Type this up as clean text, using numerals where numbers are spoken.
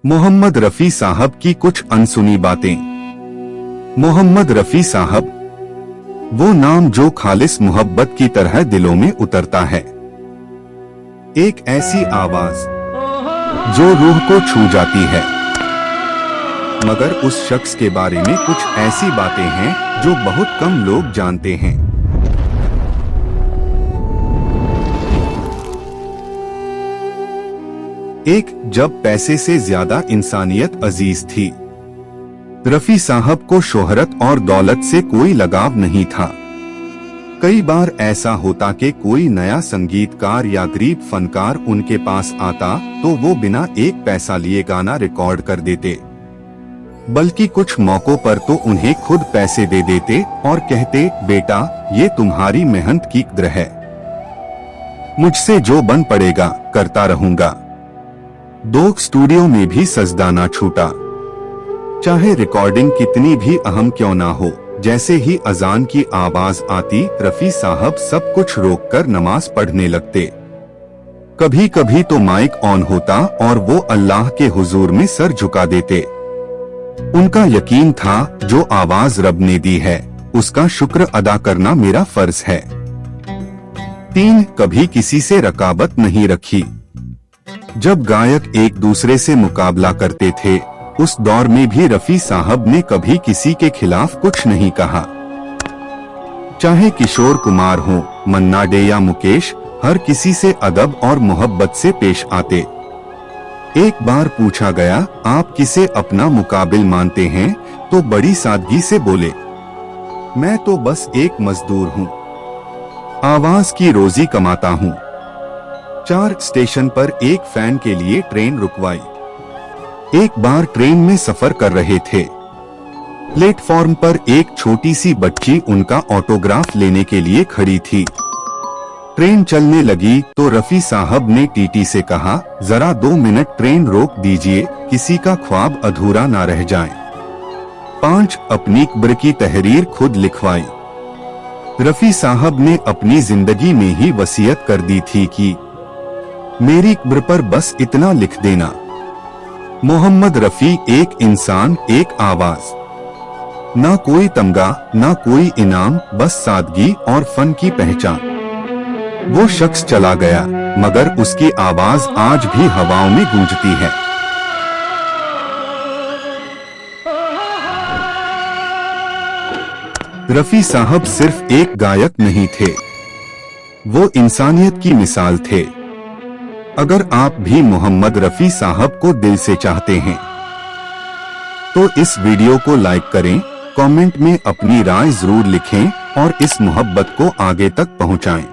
मोहम्मद रफी साहब की कुछ अनसुनी बातें। मोहम्मद रफी साहब, वो नाम जो खालिस मोहब्बत की तरह दिलों में उतरता है। एक ऐसी आवाज जो रूह को छू जाती है। मगर उस शख्स के बारे में कुछ ऐसी बातें हैं जो बहुत कम लोग जानते हैं। एक जब पैसे से ज्यादा इंसानियत अजीज थी। रफी साहब को शोहरत और दौलत से कोई लगाव नहीं था। कई बार ऐसा होता कि कोई नया संगीतकार या गरीब फनकार उनके पास आता तो वो बिना एक पैसा लिए गाना रिकॉर्ड कर देते, बल्कि कुछ मौकों पर तो उन्हें खुद पैसे दे देते और कहते, बेटा ये तुम्हारी मेहनत की कद्र है, मुझसे जो बन पड़ेगा करता रहूंगा। दो स्टूडियो में भी सजदा ना छूटा, चाहे रिकॉर्डिंग कितनी भी अहम क्यों ना हो। जैसे ही अजान की आवाज आती, रफी साहब सब कुछ रोककर नमाज पढ़ने लगते। कभी कभी तो माइक ऑन होता और वो अल्लाह के हुजूर में सर झुका देते। उनका यकीन था जो आवाज रब ने दी है उसका शुक्र अदा करना मेरा फर्ज है। 3 कभी किसी से रकाबत नहीं रखी। जब गायक एक दूसरे से मुकाबला करते थे, उस दौर में भी रफी साहब ने कभी किसी के खिलाफ कुछ नहीं कहा। चाहे किशोर कुमार हो, मन्ना डे या मुकेश, हर किसी से अदब और मोहब्बत से पेश आते। एक बार पूछा गया, आप किसे अपना मुकाबिल मानते हैं, तो बड़ी सादगी से बोले, मैं तो बस एक मजदूर हूँ, आवाज की रोजी कमाता हूँ। 4 स्टेशन पर एक फैन के लिए ट्रेन रुकवाई। एक बार ट्रेन में सफर कर रहे थे। प्लेटफॉर्म पर एक छोटी सी बच्ची उनका ऑटोग्राफ लेने के लिए खड़ी थी। ट्रेन चलने लगी तो रफी साहब ने टीटी से कहा, जरा 2 मिनट ट्रेन रोक दीजिए, किसी का ख्वाब अधूरा ना रह जाए। 5 अपनी कब्र की तहरीर खुद लिखवाई। रफी साहब ने अपनी जिंदगी में ही वसीयत कर दी थी कि मेरी कब्र पर बस इतना लिख देना, मोहम्मद रफी एक इंसान, एक आवाज। ना कोई तमगा, ना कोई इनाम, बस सादगी और फन की पहचान। वो शख्स चला गया, मगर उसकी आवाज आज भी हवाओं में गूंजती है। रफी साहब सिर्फ एक गायक नहीं थे, वो इंसानियत की मिसाल थे। अगर आप भी मोहम्मद रफी साहब को दिल से चाहते हैं तो इस वीडियो को लाइक करें, कमेंट में अपनी राय जरूर लिखें और इस मोहब्बत को आगे तक पहुंचाएं।